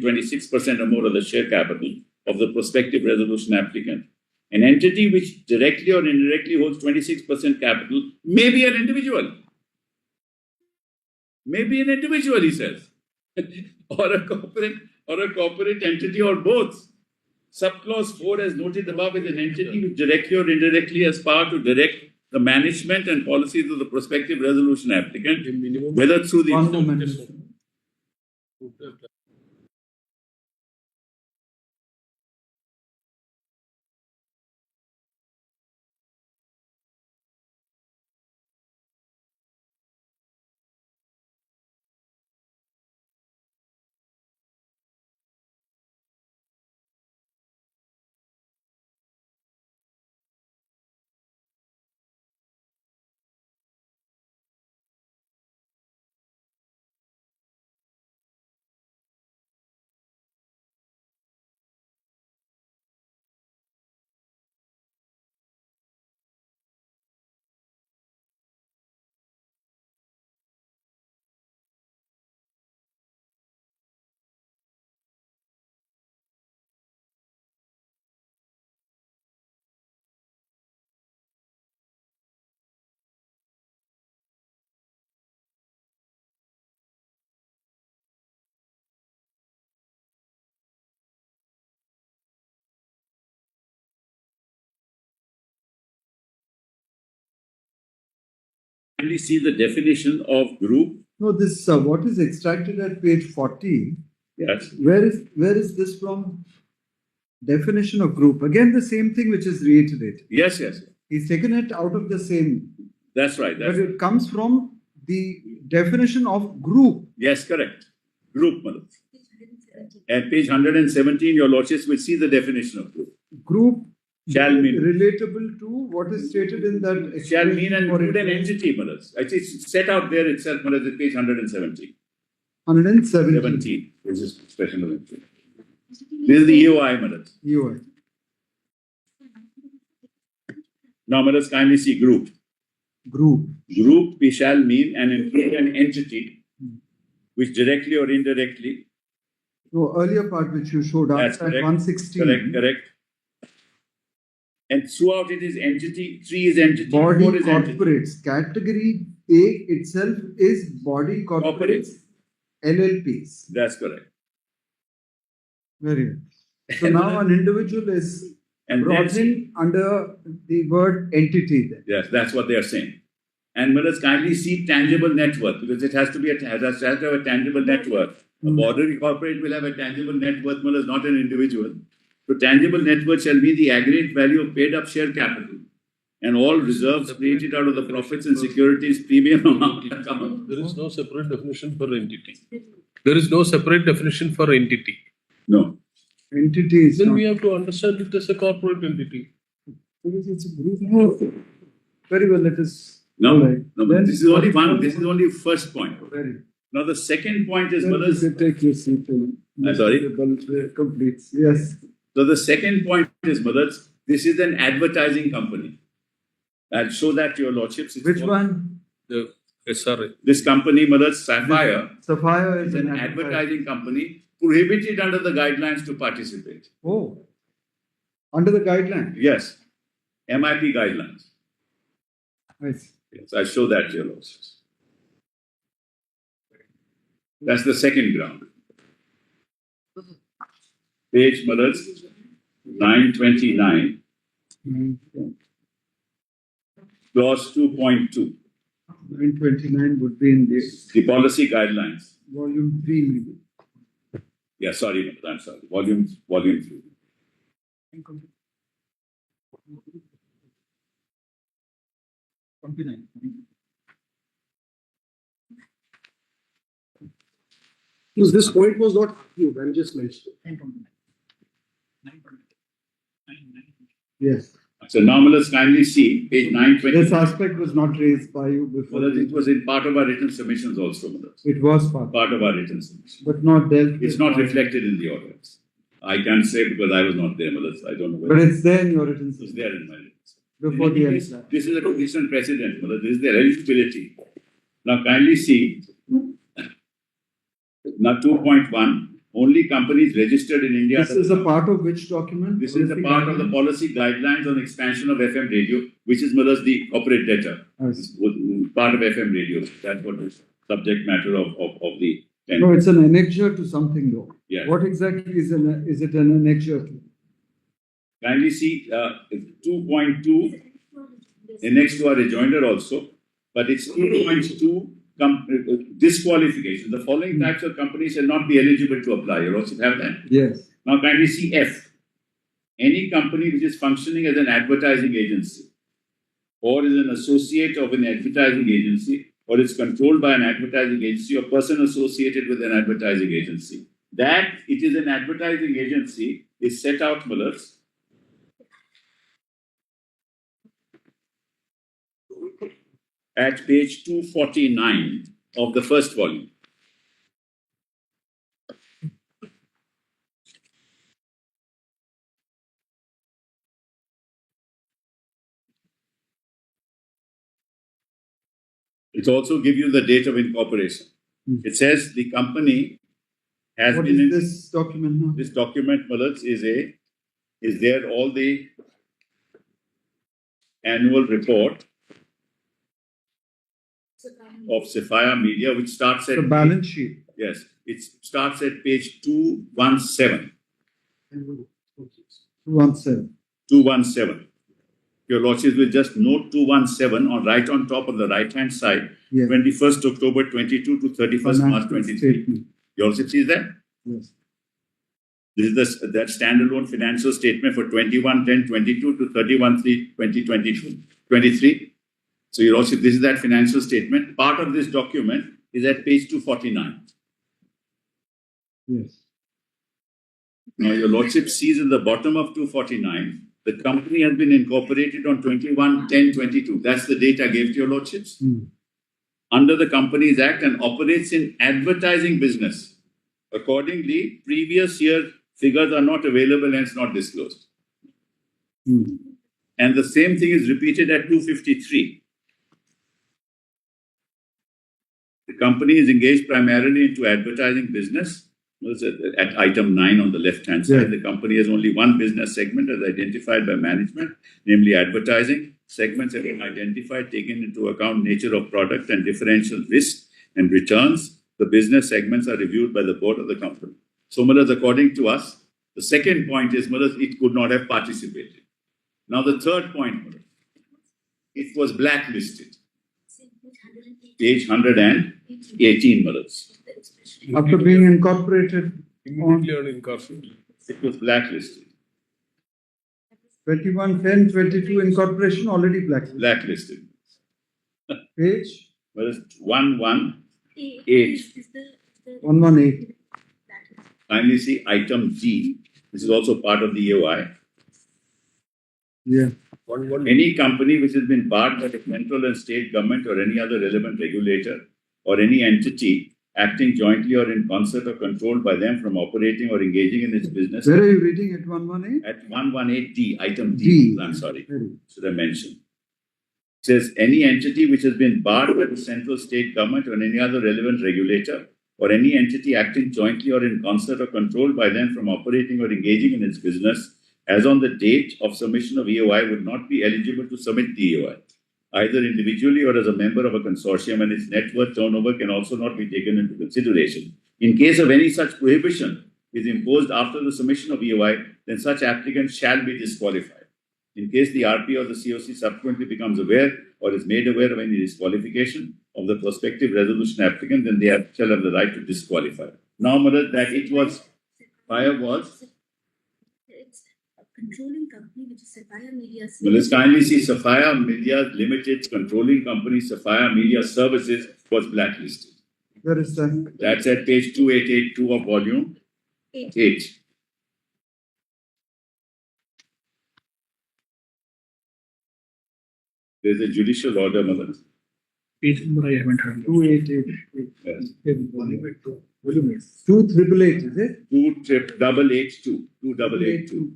26% or more of the share capital of the prospective resolution applicant. An entity which directly or indirectly holds 26% capital may be an individual. Maybe an individual, he says, or a corporate entity, or both. Subclause 4, as noted above, is an entity which directly or indirectly has power to direct the management and policies of the prospective resolution applicant, whether through the only see the definition of group. No, this what is extracted at page 40. Yes. Where is this from? Definition of group. Again, the same thing which is reiterated. Yes, yes. He's taken it out of the same. That's right. But it comes from the definition of group. Yes, correct. Group, madam. At page 117, your lordships will see the definition of group. Group shall mean relatable to what is stated in that. Shall mean and include an entity, madam. Actually, it's set out there itself, madam, at page 117. 117. This is expression of entity. This is the EOI, madam. EOI. Now, madam, kindly see group. Group. Group, we shall mean and include an entity which directly or indirectly. So earlier part which you showed up at 116. Correct. And throughout it is entity, 3 is entity, body 4 is corporates. entity. Category A itself is body corporates, LLPs. That's correct. Very good. So now an individual is brought in under the word entity. Then. Yes, that's what they are saying. And let us kindly see tangible net worth, because it has to be has to have a tangible net worth. A body corporate will have a tangible net worth, but not an individual. So tangible net worth shall be the aggregate value of paid up share capital and all reserves created out of the profits and securities premium amount. There is no separate definition for entity. There is no separate definition for entity. No. Entity is then we have to understand it as a corporate entity. Because it's a group. Very well, let us. No, right. no, this is only one. This is only first point. Very. Now the second point is take your seat. Sorry. Completes. Yes. So the second point is, brothers, this is an advertising company. I'll show that to your lordships. Which one? The SRA. This company, brothers, Sapphire. Sapphire is an advertising company prohibited under the guidelines to participate. Oh, under the guidelines? Yes, MIP guidelines. Nice. Yes, I show that to your lordships. That's the second ground. Page, brothers, 929. Clause 2.2. 929 would be in the policy guidelines. Volume 3 maybe. Yeah, sorry, I'm sorry. Volume 3. This point was not you, I'm just mentioning. Yes. So now let's kindly see page 920. This aspect was not raised by you before. Well, it was in part of our written submissions also. It was part of our written submissions. But not dealt with. It's not reflected in the orders. I can't say because I was not there, I don't know whether. But it's there in your written submissions. It's there in my written submissions. Before the end. This is a recent precedent, this is their eligibility. Now kindly see. Now 2.1, only companies registered in India. This is a part of which document? This is a part of the policy guidelines on expansion of FM radio, which is Mullah's the corporate data. Part of FM radio. That's what is subject matter of the. No, it's an annexure to something though. Yeah. What exactly is it an annexure to? Kindly see 2.2 annexed to our rejoinder also, but it's 2.2 disqualification. The following types of companies shall not be eligible to apply. You also have that? Yes. Now kindly see F. Any company which is functioning as an advertising agency or is an associate of an advertising agency or is controlled by an advertising agency or person associated with an advertising agency. That it is an advertising agency is set out, Mullahs, at page 249 of the first volume. It also gives you the date of incorporation. It says the company has What been is in this document now? this document, Mullahs, is there all the annual report of Sapphire Media, which starts at The balance sheet. Yes, it starts at page 217. 217. 217. Your Lordships will just note 217 on right on top of the right hand side, Yes. 21st October 22 to 31st March 23. Statement. Your Lordships is that? Yes. This is that standalone financial statement for 21/10/22 to 31/3/2022, 23. So your Lordship, this is that financial statement. Part of this document is at page 249. Yes. Now your Lordship sees in the bottom of 249, the company has been incorporated on 21/10/22. That's the date I gave to your Lordships. Under the Companies Act and operates in advertising business. Accordingly, previous year figures are not available and it's not disclosed. And the same thing is repeated at 253. The company is engaged primarily into advertising business. At item 9 on the left-hand side, the company has only one business segment as identified by management, namely advertising. Segments have been identified, taking into account nature of product and differential risk and returns. The business segments are reviewed by the board of the company. So, Mullahs, according to us, the second point is, Mullahs, it could not have participated. Now, the third point, Mullahs, it was blacklisted. Page 118, Mullahs. After being incorporated Immediately on incorporation. It was blacklisted. 21/10/22 incorporation already blacklisted. Blacklisted. Page Mullahs, 118. 118. Kindly see item G. This is also part of the EOI. Yeah. Any company which has been barred by the central and state government or any other relevant regulator or any entity acting jointly or in concert or controlled by them from operating or engaging in its business. Where are you reading at 118? At 118D, item D. D. I'm sorry. Should I mention? It says any entity which has been barred by the central state government or any other relevant regulator or any entity acting jointly or in concert or controlled by them from operating or engaging in its business as on the date of submission of EOI would not be eligible to submit the EOI, either individually or as a member of a consortium, and its net worth turnover can also not be taken into consideration. In case of any such prohibition is imposed after the submission of EOI, then such applicant shall be disqualified. In case the RP or the COC subsequently becomes aware or is made aware of any disqualification of the prospective resolution applicant, then they shall have the right to disqualify. Now, Mother, that it was, fire was. Controlling company, which is Sapphire Media. Well, let's kindly see Sapphire Media Limited's controlling company, Sapphire Media Services, was blacklisted. Where is that? That's at page 2882 of volume 8. There's a judicial order, Mother. Page number I haven't heard. 2888. Yes. 2888, is it? 2882. 2882.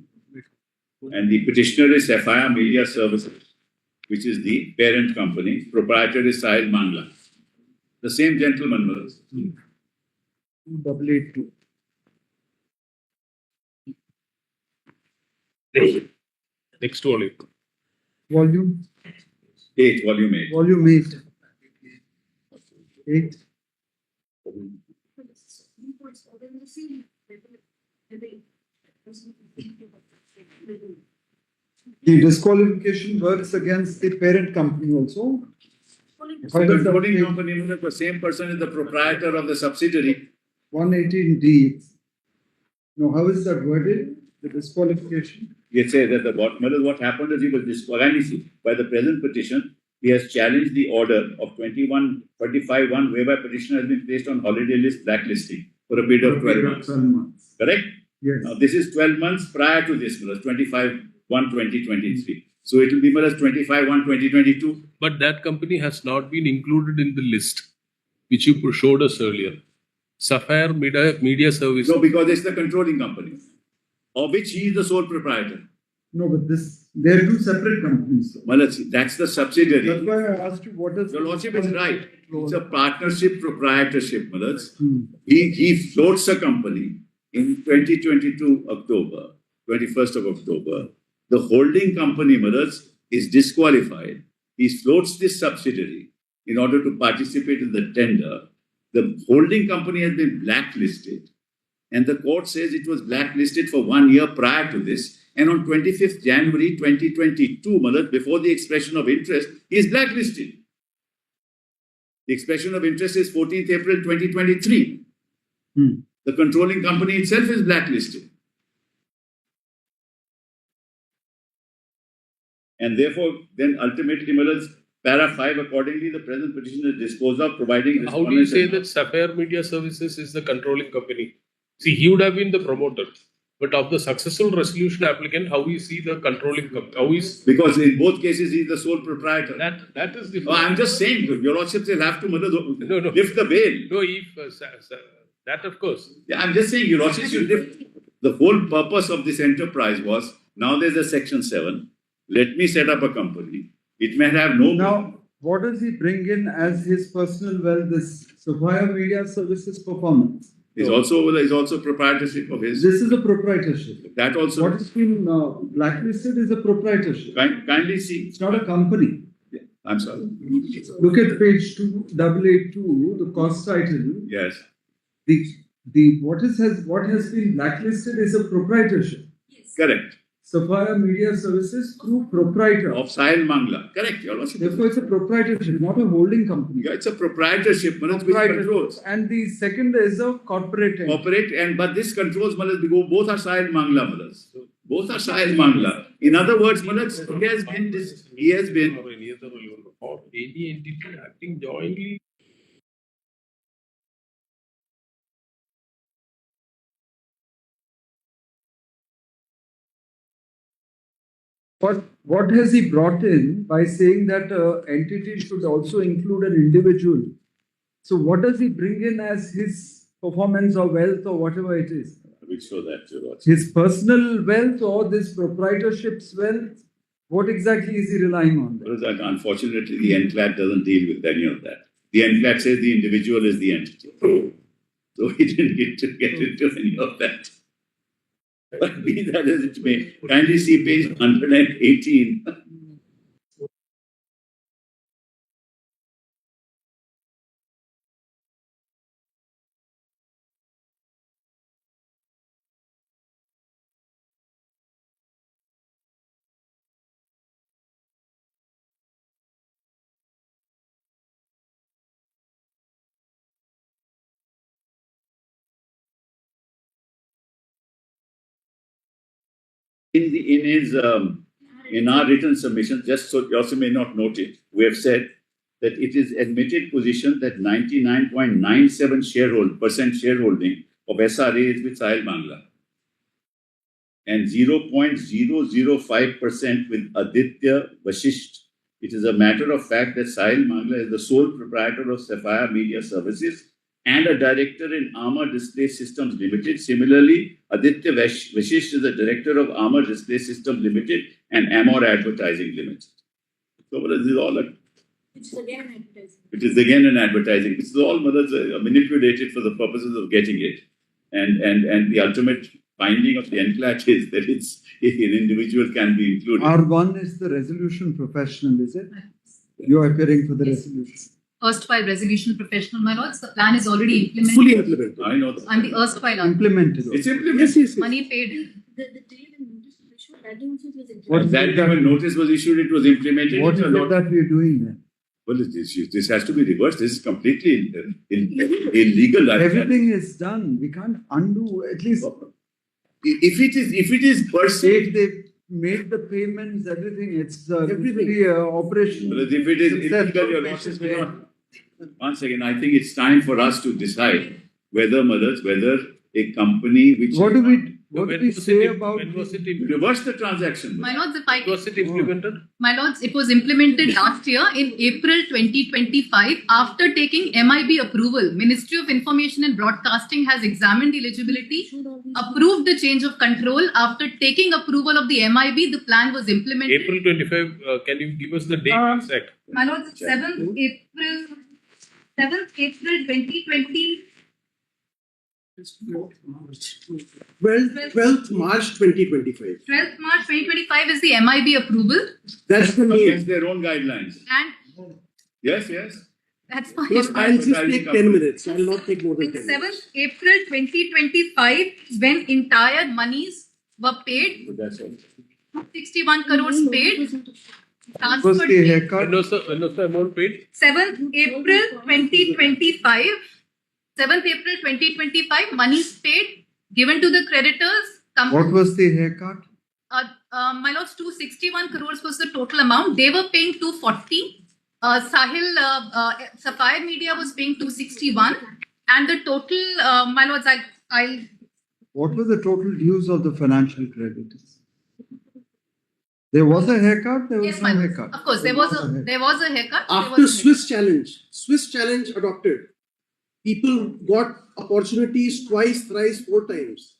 And the petitioner is Sapphire Media Services, which is the parent company. Proprietor is Sahil Mangla. The same gentleman, Mother. 2882. Next volume. Volume 8, volume 8. Volume 8. 8. The disqualification works against the parent company also. So the controlling company, the same person is the proprietor of the subsidiary. 118D. Now, how is that worded? The disqualification? He says that what happened is he was disqualified by the present petition. He has challenged the order of 21-35-1 whereby petitioner has been placed on holiday list blacklisting for a period of 12 months. 12 months. Correct? Yes. Now this is 12 months prior to this, 25-1-2023. So it will be 25-1-2022. But that company has not been included in the list, which you showed us earlier. Sapphire Media Services. No, because it's the controlling company, of which he is the sole proprietor. No, but they are two separate companies. Well, that's the subsidiary. That's why I asked you what is. Your Lordship is right. It's a partnership proprietorship, Malaz. Hmm. He floats a company in 2022 October, 21st of October. The holding company, Malaz, is disqualified. He floats this subsidiary in order to participate in the tender. The holding company has been blacklisted. And the court says it was blacklisted for 1 year prior to this. And on 25th January 2022, Malaz, before the expression of interest, he is blacklisted. The expression of interest is 14th April 2023. The controlling company itself is blacklisted. And therefore, then ultimately, Malaz, para 5, accordingly, the present petition is disposed of, providing. How do you say that Sapphire Media Services is the controlling company? See, he would have been the promoter. But of the successful resolution applicant, how we see the controlling company? How is because in both cases he is the sole proprietor. That is the. Oh, I'm just saying, Your Lordship will have to No. lift the veil. No, if that of course. Yeah, I'm just saying, Your Lordship should lift. The whole purpose of this enterprise was now there's a Section 7. Let me set up a company. It may have no. Now, what does he bring in as his personal wealth? This Sapphire Media Services performance. Is also proprietorship of his. This is a proprietorship. That also. What has been blacklisted is a proprietorship. Kindly see. It's not a company. Yeah, I'm sorry. Look at page 2882, the cost title. Yes. What has been blacklisted is a proprietorship. Yes. Correct. Sapphire Media Services through proprietor. Of Sahil Mangla. Correct, Your Lordship. Therefore, it's a proprietorship, not a holding company. Yeah, it's a proprietorship, Manoj, which controls. And the second is a corporate entity. But this controls, Manoj, both are Sahil Mangla, Manoj. Both are Sahil Mangla. In other words, Manoj, he has been. Or any other or any entity acting jointly. What has he brought in by saying that entity should also include an individual? So what does he bring in as his performance or wealth or whatever it is? I will show that, Your Lordship. His personal wealth or this proprietorship's wealth? What exactly is he relying on? Because unfortunately, the NCLAT doesn't deal with any of that. The NCLAT says the individual is the entity. So he didn't get into any of that. But be that as it may, kindly see page 118. In our written submission, just so you also may not note it, we have said that it is admitted position that 99.97% shareholding of SRA is with Sahil Mangla and 0.005% with Aditya Vashisht. It is a matter of fact that Sahil Mangla is the sole proprietor of Sapphire Media Services and a director in Armor Display Systems Limited. Similarly, Aditya Vashisht is the director of Armor Display Systems Limited and Amor Advertising Limited. So, this is all Which is again advertising. it is again an advertising. This is all manipulated for the purposes of getting it. And the ultimate finding of the NCLAT is that an individual can be included. R1 is the resolution professional, is it? You're appearing for the Yes. resolution. Erstwhile resolution professional, my lords. The plan is already implemented. Fully implemented. I know that. I'm the erstwhile. Implemented. It's also. implemented. Yes, yes, yes. Money paid. The day the notice was issued, that also was What At is that it time when that- notice was issued, it was implemented. What is It's a it lot- that we're doing then? Well, this has to be reversed. This is completely illegal. Everything is done. We can't undo, at least If it is per se, if they made the payments, everything, it's Everything. the operation. well, if it is successful, illegal, your losses will not. Once again, I think it's time for us to decide whether a company which What do When we was say it- about? when was it implemented? reverse the transaction. My lords, if I Was it implemented? My lords, it was implemented last year in April 2025 after taking MIB approval. Ministry of Information and Broadcasting has examined eligibility, approved the change of control. After taking approval of the MIB, the plan was implemented. April 25, can you give us the date exact? My lords, 7th April 2020. 12th March 2025. 12th March 2025 is the MIB approval, That's the Against name. their own guidelines. and Yes. that's fine. Yes, I'll just take 10 minutes. I'll not take more than 10 minutes. 7th April 2025 is when entire monies were paid, That's all. 61 crores paid, Was transferred. the haircut? When was the amount paid? 7th April 2025, 7th April 2025, monies paid, given to the creditors. What was the haircut? My lords, 261 crores was the total amount. They were paying 240. Sapphire Media was paying 261. And the total, my lords, I'll What was the total dues of the financial creditors? There was a haircut. There was yes, no my lords. haircut. Of course, there was a haircut. There was After a Swiss challenge adopted, people got opportunities twice, thrice, 4 times.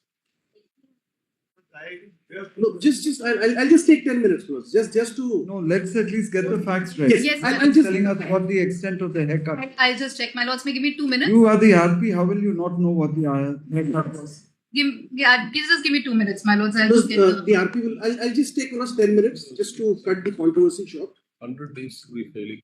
No, I'll just take 10 minutes first. Just to. No, let's at least get the facts right. Yes, Yes, I'll just. Telling us what the extent of the haircut. I'll just check. My lords, may give me 2 minutes. You are the RP. How will you not know what the haircut was? Just give me 2 minutes, my lords. I'll No, just get the RP will. I'll just take first 10 minutes just to cut the controversy short. 100 days refiling.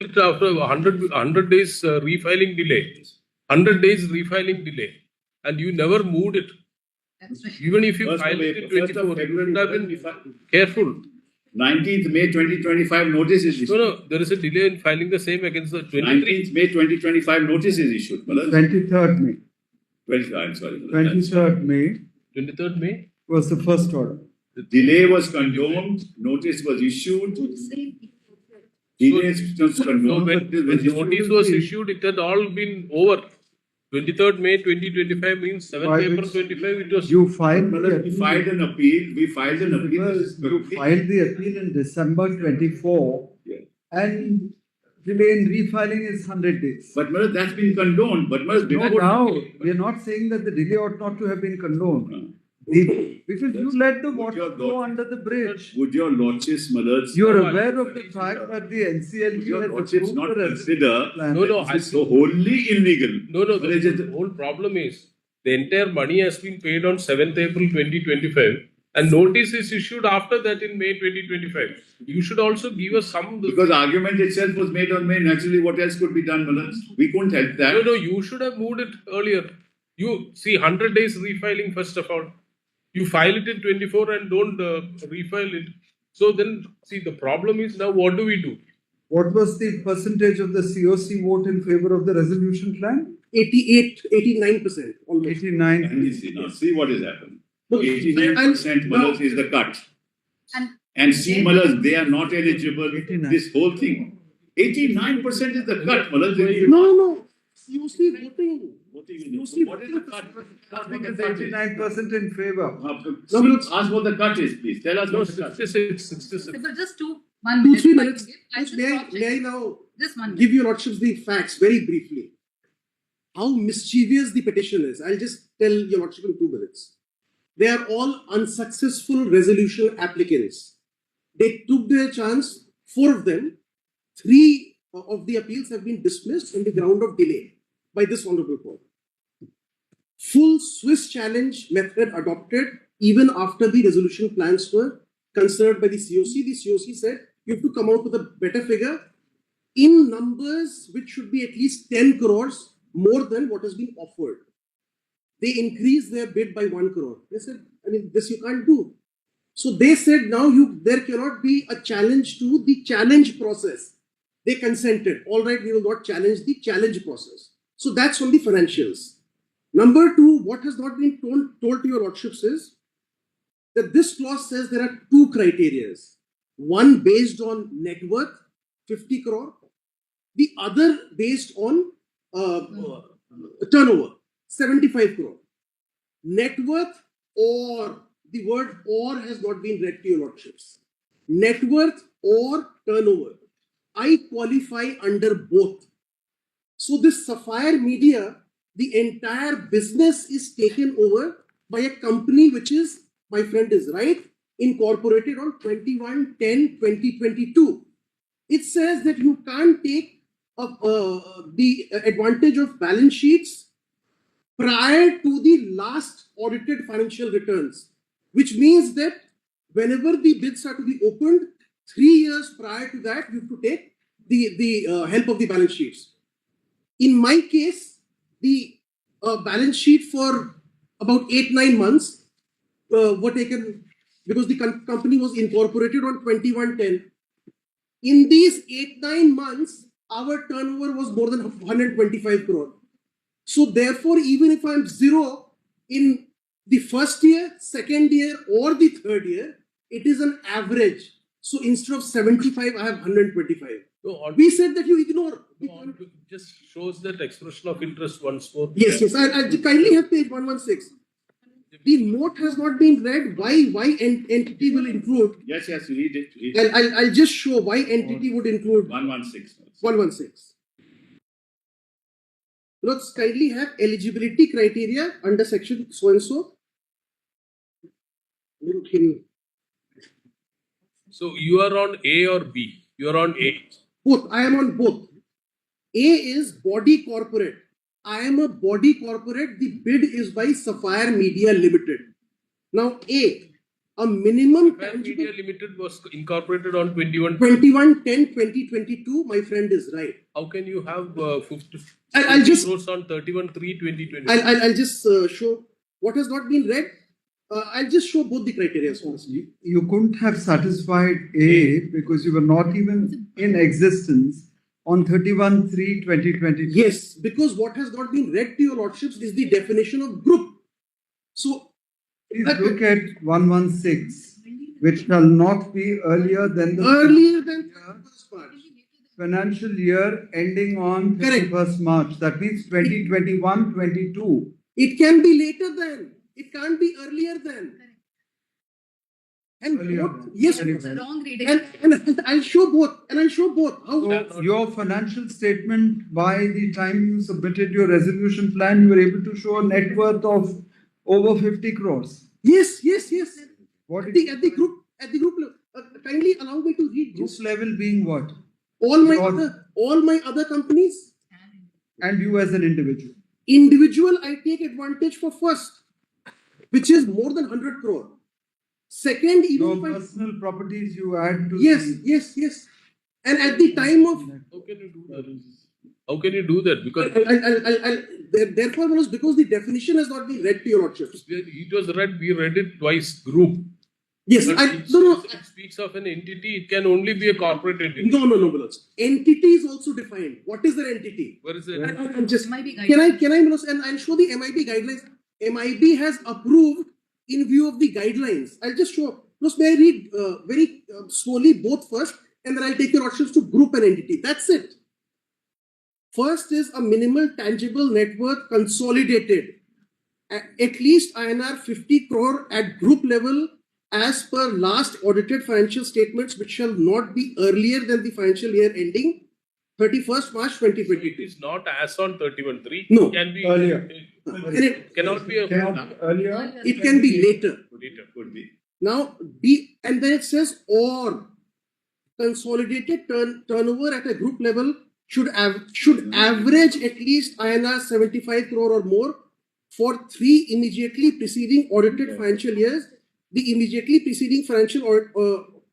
After 100 days refiling delay, 100 days refiling delay, and you never moved it. That's right. Even if you First of filed it in April- first of 24, you February, would have when we been filed. careful. 19th May 2025 notice is No, issued. no, there is a delay in filing the same against the 23. 19th May 2025 notice is issued. Malad. 23rd May. I'm sorry. 23rd May 23rd May. was the first order. The delay was condoned, notice was issued. Delay was So condoned. when but it was notice was issued, it had all been over. 23rd May 2025 means 7th By April which 25. It was You filed the Malad, we filed an appeal. We filed an appeal. This is You filed the appeal in December 24, Yeah. and delay in refiling is 100 days. But Malad, that's been condoned. But Malad, No before doubt, we are not saying that the delay ought not to have been condoned. Because you let the water your go daughter- under the bridge. would your lordships, Malad, You are No, aware of the fact that the would NCLT your has lordships approved not the consider plan. No, no, this is so wholly illegal? No, But it is- the whole problem is the entire money has been paid on 7th April 2025 and notice is issued after that in May 2025. You should also give us some. Because argument itself was made on May. Naturally, what else could be done, Malad? We couldn't help that. No, no, you should have moved it earlier. You see 100 days refiling first of all. You file it in 24 and don't refile it. So then, see, the problem is now what do we do? What was the percentage of the COC vote in favor of the resolution plan? 89%. Almost. 89. And you see, now see what has happened. No, 89% Malad is the cut. And C Malad, they are not eligible. 89. This whole thing. 89% is the cut, Malad. No. COC voting. What COC is the voting. cut? I think it's 89% in favor. Ask what the cut is, please. Tell us No, what the cut is. 66. Sibal, just 1 2, minute. 3 if I minutes. can give. I just May cross-check. I now Just 1 minute. give your lordships the facts very briefly? How mischievous the petition is. I'll just tell your lordship in 2 minutes. They are all unsuccessful resolution applicants. They took their chance, 4 of them, 3 of the appeals have been dismissed on the ground of delay by this honorable court. Full Swiss challenge method adopted even after the resolution plans were considered by the COC. The COC said you have to come out with a better figure in numbers which should be at least 10 crores more than what has been offered. They increased their bid by 1 crore. They said, I mean, this you can't do. So they said now there cannot be a challenge to the challenge process. They consented. All right, we will not challenge the challenge process. So that's on the financials. Number 2, what has not been told to your lordships is that this clause says there are 2 criteria. One based on net worth, 50 crore. The other based on turnover, 75 crore. Net worth or the word or has not been read to your lordships. Net worth or turnover. I qualify under both. So this Sapphire Media, the entire business is taken over by a company which is, my friend is right, incorporated on 21/10/2022. It says that you can't take the advantage of balance sheets prior to the last audited financial returns, which means that whenever the bids are to be opened, 3 years prior to that, you have to take the help of the balance sheets. In my case, the balance sheet for about 8-9 months were taken because the company was incorporated on 21/10. In these 8-9 months, our turnover was more than 125 crore. So therefore, even if I'm zero in the first year, second year, or the third year, it is an average. So instead of 75, I have 125. No, We said that you ignore. it just shows that expression of interest once more. Yes, yes. I kindly have page 116. The note has not been read. Why entity will include? Yes, read it. I'll just show why entity would include 116. 116. Let's kindly have eligibility criteria under section so and so. So you are on A or B? You are on A. Both. I am on both. A is body corporate. I am a body corporate. The bid is by Sapphire Media Limited. Now A, a minimum Sapphire tangible. Media Limited was incorporated on 21. 21/10/2022. My friend is right. How can you have 50 I'll just crores on 31/3/2020? I'll just show what has not been read. I'll just show both the criteria. Honestly. You couldn't have satisfied A because you were not even in existence on 31/3/2022. Yes, because what has not been read to your lordships is the definition of group. So Please look at 116, which shall not be earlier than the earlier than 31st March. financial year ending on Correct. 31st March. That means 2021-22. It can be later than. It can't be earlier than. And Earlier both, than. yes, Very It's well. wrong reading. and I'll show both. And I'll show both. How? So your financial statement, by the time you submitted your resolution plan, you were able to show a net worth of over 50 crores. Yes. What At the group level. Kindly allow me to read group this. level being what? All my Your- other companies. And you as an individual. Individual, I take advantage for first, which is more than 100 crore. Second, even Your if I personal properties you add to yes. And at the time of How can you do that? How can you do that? Because therefore, because the definition has not been read to your lordships. it was read, we read it twice, group. Yes, But it speaks of an entity, it can only be a corporate entity. No, Milos. Entity is also defined. What is the entity? Where is it? I'm just MIB can I Milos, and I'll show the MIB guidelines. MIB has approved in view of the guidelines. I'll just show. Milos, may I read very slowly both first, and then I'll take your lordships to group and entity. That's it. First is a minimal tangible net worth consolidated at least INR 50 crore at group level as per last audited financial statements, which shall not be earlier than the financial year ending 31st March It 2022. is not as on 31/3. No. It can be Earlier. And it, Cannot be a Cannot earlier. it can be later. later. Could be. Now, and then it says or consolidated turnover at a group level should average at least INR 75 crore or more for 3 immediately preceding audited financial years. The immediately preceding financial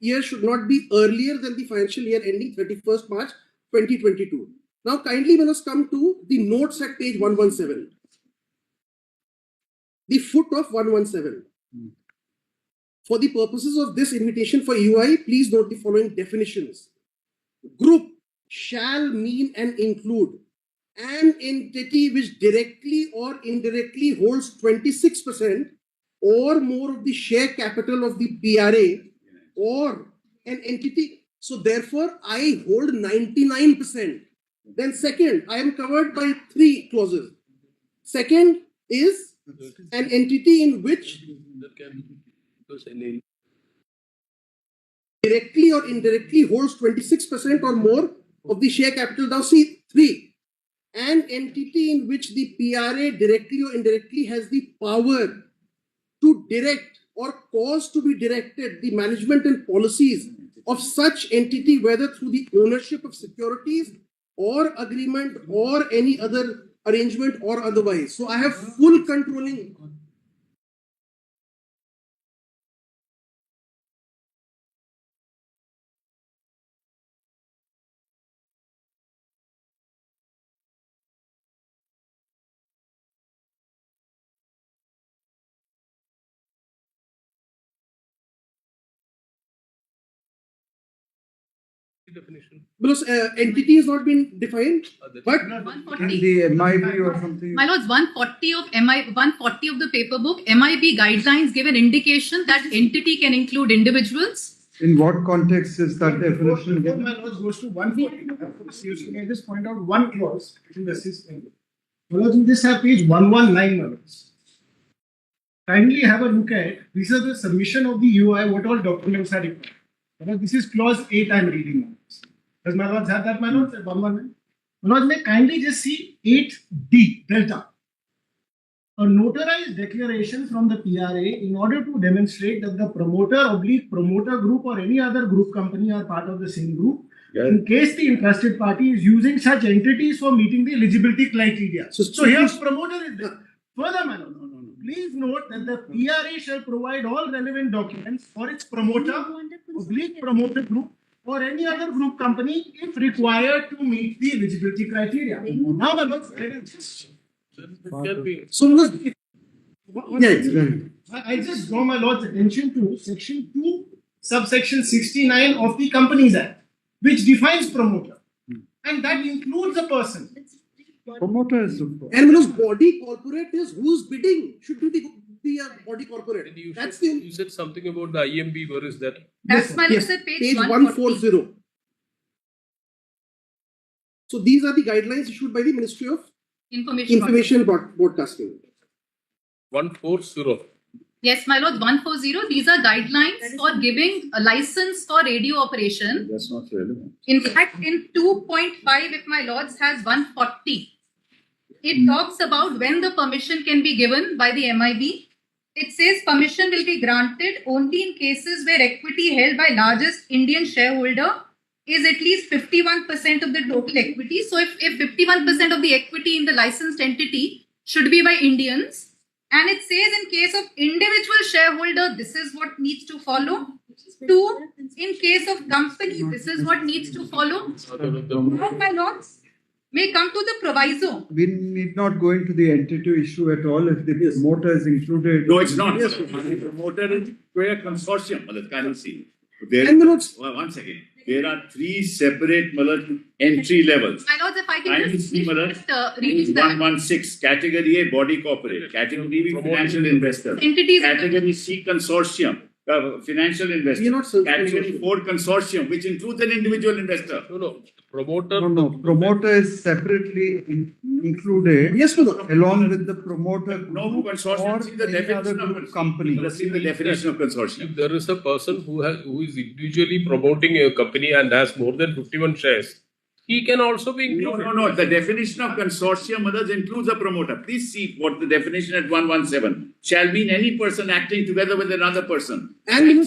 year should not be earlier than the financial year ending 31st March 2022. Now, kindly let us come to the notes at page 117. The foot of 117. For the purposes of this invitation for UI, please note the following definitions. Group shall mean and include an entity which directly or indirectly holds 26% or more of the share capital of the PRA, or an entity. So therefore, I hold 99%. Then second, I am covered by 3 clauses. Second is an entity in which directly or indirectly holds 26% or more of the share capital. Now see 3. An entity in which the PRA directly or indirectly has the power to direct or cause to be directed the management and policies of such entity, whether through the ownership of securities or agreement or any other arrangement or otherwise. So I have full controlling. Definition. Because entity has not been defined, but In 140. the MIB or something. My lords, 140 of 140 of the paper book, MIB guidelines give an indication that entity can include individuals. In what context is that definition Before given? my lords goes to 140, may I just point out one clause in the system. My lords, in this have page 119, my lords. Kindly have a look at, these are the submission of the UI, what all documents are required. This is clause 8 I am reading now. Does my lords have that, my lords, at 119? My lords, may kindly just see 8D, delta. A notarized declaration from the PRA in order to demonstrate that the promoter group or any other group company are part of the same group, in case the interested party is using such entities for meeting the eligibility criteria. So here promoter is there. Further, my lord, please note that the PRA shall provide all relevant documents for its promoter group or any other group company if required to meet the eligibility criteria. Now, my lords, It can be. so I just draw my lord's attention to section 2, subsection 69 of the Companies Act, which defines promoter. And that includes a person. Promoter is. and because body corporate is whose bidding should be the body corporate. And you, That's said, the you said something about the IMB. Where is that? That's my yes, lords at page 140. 140. So these are the guidelines issued by the Ministry of Information Broadcasting. 140. Yes, my lords, 140. These are guidelines for giving a license for radio operation. That's not relevant. In fact, in 2.5, if my lords has 140, it talks about when the permission can be given by the MIB. It says permission will be granted only in cases where equity held by largest Indian shareholder is at least 51% of the total equity. So if 51% of the equity in the licensed entity should be by Indians, and it says in case of individual shareholder, this is what needs to follow. 2, in case of company, this is what needs to follow. Now, my lords, may come to the proviso. We need not go into the entity issue at all if the promoter is included. No, it's not. The promoter is a consortium. Can you see? There, And Manoj, one second. There are 3 separate entry levels. My lords, if I can Kindly just see, Manoj. read that. 116. Category A, body corporate. Category B, financial investor. Entities. Category C, consortium. financial investor. We are not self- Category 4 consortium, which includes an individual investor. No. Promoter. No. Promoter is separately included. Yes or no? Along with the promoter No group consortium. or See the any definition other of group company. Let's see the definition of consortium. If there is a person who is individually promoting a company and has more than 51 shares, he can also be included. No. The definition of consortium others includes a promoter. Please see what the definition at 117 shall mean any person acting together with another person. And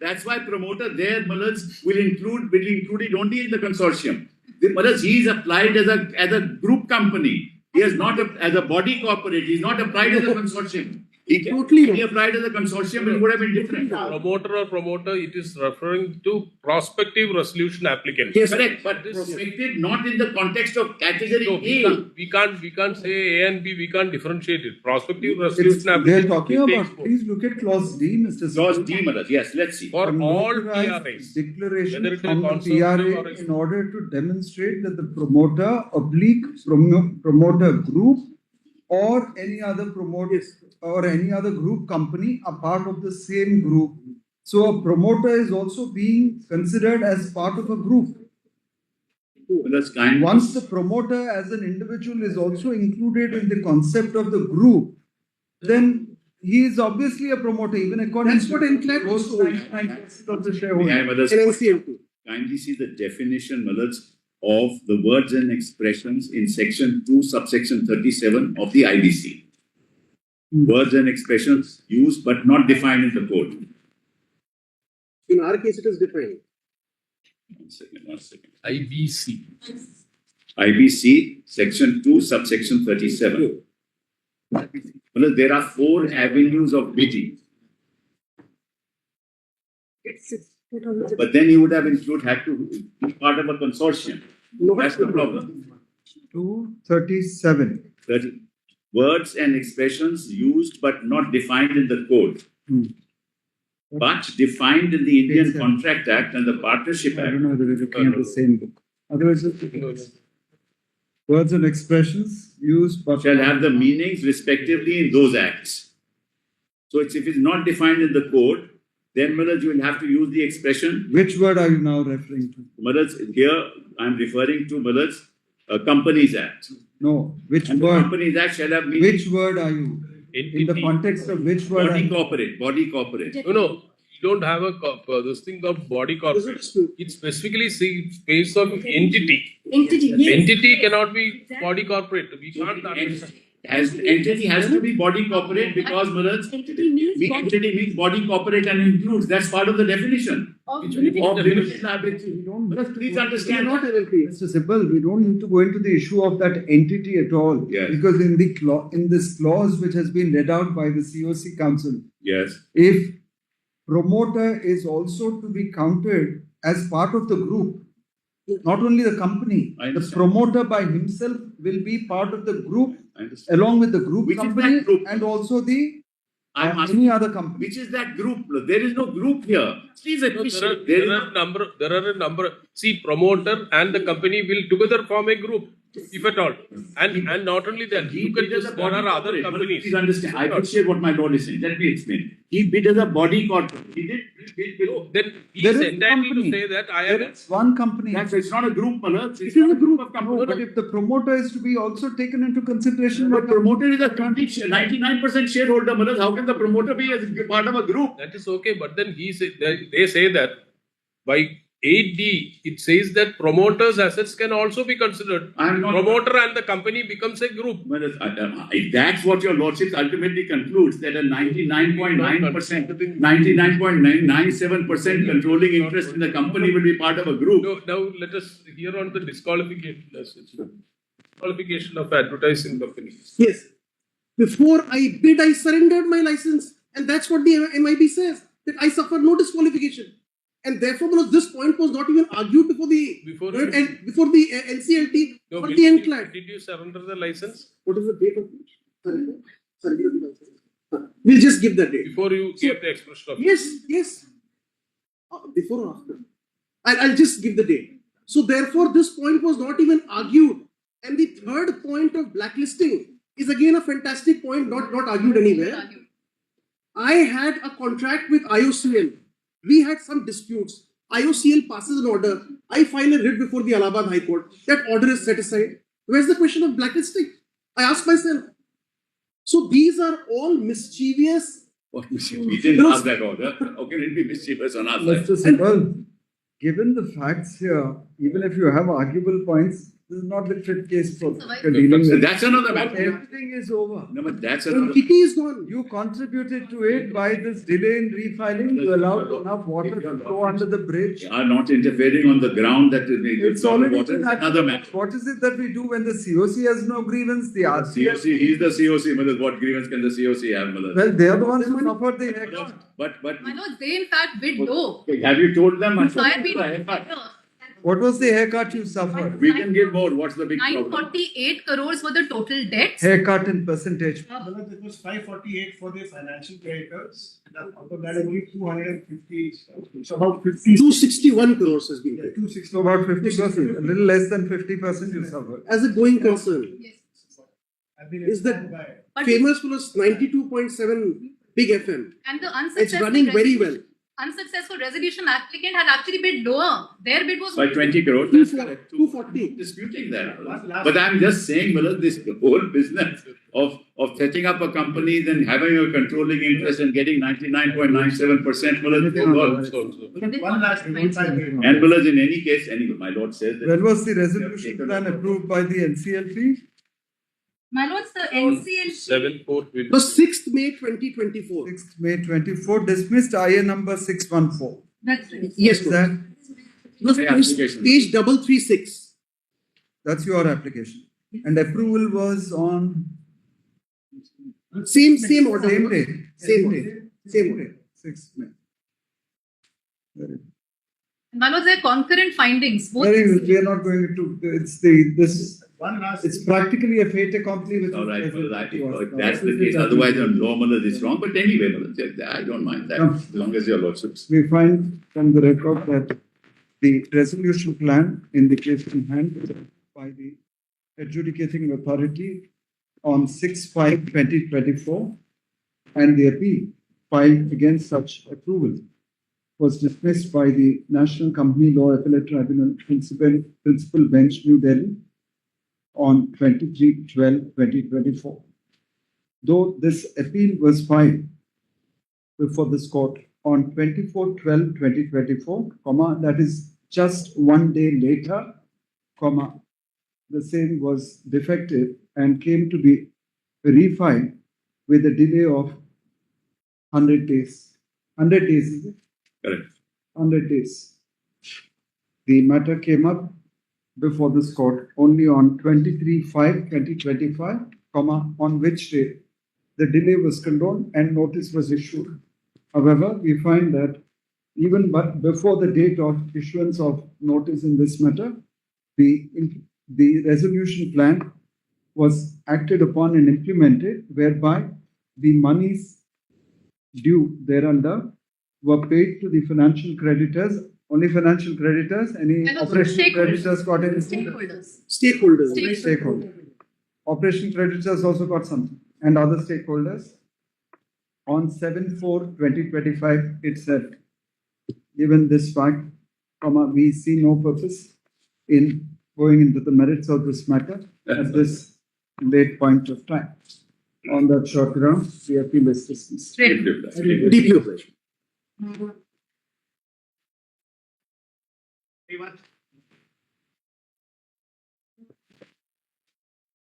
That's why promoter there, Malaz, will include it only in the consortium. Malaz, he is applied as a group company. He is not as a body corporate. He is not applied as a consortium. He can Totally be applied as a consortium. It would have been different. Promoter, it is referring to prospective resolution applicants. Yes, Correct, but prospective not in the context of category No, A. we can't say A and B. We can't differentiate it. Prospective It's, resolution they're applicants. talking it about, takes both. please look at clause D, Mr. Clause Sibal. D, Malaz. Yes, let's see. For A all notarized PRAs. declaration Whether it is from the consortium or PRA a- in order to demonstrate that the promoter promoter group or any other promoter or any other group company are part of the same group. So a promoter is also being considered as part of a group. Malaz, kind Once the promoter as an individual is also included in the concept of the group, then he is obviously a promoter, even according That's to what NCLAT those also 99% of the shareholders. Yeah, Malaz, NCLT. kindly see the definition, Malaz, of the words and expressions in section 2, subsection 37 of the IBC. Words and expressions used but not defined in the code. In our case, it is defined. One second. IBC. IBC, section 2, subsection 37. Malaz, there are 4 avenues of bidding. But then you would have had to be part of a consortium. That's the problem. 237. 30. Words and expressions used but not defined in the code, but defined in the Indian Page Contract Act and the Partnership I Act. don't know whether we're looking at the same book. Otherwise, words and expressions used but Shall have the meanings respectively in those acts. So if it's not defined in the code, then Malaz, you will have to use the expression. Which word are you now referring to? Malaz, here I'm referring to Malaz, Companies Act. No, which And the word? Companies Act shall have meaning. Which word are you? In the Entity. context of which word are Body you? corporate, body corporate. No. You don't have this thing of body corporate. It specifically space of entity. Entity, yes. Entity cannot be body corporate. We can't understand. Entity has to be body corporate because Malaz, Entity means body. entity means body corporate and includes. That's part of the definition. Of Which limited of liability. limited liability. Malaz, please We are understand. not LLP. Mr. Sibal, we don't need to go into the issue of that entity at all. Yes. Because in the in this clause which has been read out by the COC Council, Yes. if promoter is also to be counted as part of the group, not only the company, I the understand. promoter by himself will be part of the group I understand. along with the group Which is company that group? and also the I'm asking, any other company. which is that group? There is no group here. Please No, appreciate. there are a number. See, promoter and the company will together form a group, if at all. And not only that, He look at bid as this. a There body are other corporate. companies. Please understand. I appreciate what my lord is saying. Let me explain. He bid as a body corporate. He bid below. Then he There is is entitled company. to say that I There am. is one company. It's not a group, Malaz. It's It is not a group of No, companies. but if the promoter is to be also taken into consideration, But promoter is a complete 99% shareholder, Malaz. How can the promoter be as part of a group? That is okay, but then they say that by 8D, it says that promoters' assets can also be considered. I'm not- Promoter and the company becomes a group. Malaz, if that's what your lordship ultimately concludes, that a 99.9%, 99.997% controlling interest in the company will be part of a group. Now let us hear on the disqualification of advertising companies. Yes. Before I bid, I surrendered my license. And that's what the MIB says, that I suffer no disqualification. And therefore, this point was not even argued before the NCLT No, or did the you- NCLAT. Did you surrender the license What is the date of surrender? Surrender the license. We'll just give that date. before you gave the expression of? Yes. Before or after? I'll just give the date. So therefore, this point was not even argued. And the third point of blacklisting is again a fantastic point, not argued anywhere. I had a contract with IOCL. We had some disputes. IOCL passes an order. I file a writ before the Allahabad High Court. That order is set aside. Where's the question of blacklisting? I ask myself. So these are all mischievous. What mischievous? We didn't have that order. How can it be mischievous on our side? Mr. Sibal, given the facts here, even if you have arguable points, this is not the fit case for dealing So with. that's another matter. Everything is over. No, but that's The another. kitty is gone. You contributed to it by this delay in refiling. You allowed enough water to flow under the bridge. We are not interfering on the ground that It's already water is another matter. What is it that we do when the COC has no grievance? The COC, RCS. he's the COC, Malad. What grievance can the COC have, Malad? Well, they are the ones who suffered the haircut. But, My lord, they in fact bid low. have you told them? Fire bid What was the haircut you suffered? We can give more. What's the big problem? 948 crores were the total debts. Haircut in percentage. Malad, it was 548 for the financial creditors. Out of that, only 250. So about 50. 261 crores has been paid. 260. So about 50%, a little less than 50% you suffered. As a going concern, Yes. I've been Is that- informed by- But famous was 92.7 Big FM. and the It's running very well. unsuccessful resolution applicant had actually bid lower. Their bid was By 20 crores. That's correct. 240. Disputing that. But I'm just saying, Malad, this whole business of setting up a company, then having a controlling interest and getting 99.97%, Malad, One last thing. and Malad, in any case, anyway, my lord says that. When was the resolution plan approved by the NCLT? My lords, the NCLT 7-4. The 6th May 2024. 6th May 24, dismissed IA number 614. That's right. Yes, Is sir. that, It was My page application. 336. that's your application. And approval was on Same order. same day. Same day. order. Same order. 6th May. Very, My lords, there are concurrent findings. Both very, we are not going to, this, One last. it's practically a fait accompli with. All right, Malad, if that's the case. Otherwise, on law, Malad is wrong. But anyway, Malad, I don't mind that. As long as your lordships. We find from the record that the resolution plan in the case in hand was by the adjudicating authority on 6/5/2024, and the appeal filed against such approval was dismissed by the National Company Law Appellate Tribunal Principal Bench, New Delhi, on 23/12/2024. Though this appeal was filed before this court on 24/12/2024, that is just 1 day later, the same was defective and came to be refiled with a delay of 100 days. 100 days, is it? Correct. 100 days. The matter came up before this court only on 23/5/2025, on which day the delay was condoned and notice was issued. However, we find that even before the date of issuance of notice in this matter, the resolution plan was acted upon and implemented, whereby the monies due thereunder were paid to the financial creditors. Only financial creditors, any And also operational stakeholders. creditors got anything? stakeholders. Stakeholders. Stakeholder. Operation creditors also got something, and other stakeholders. On 7/4/2025 itself, given this fact, we see no purpose in going into the merits of this matter at this late point of time. On that short ground, the appeal is dismissed. Straight. Deeply obliged. Very much.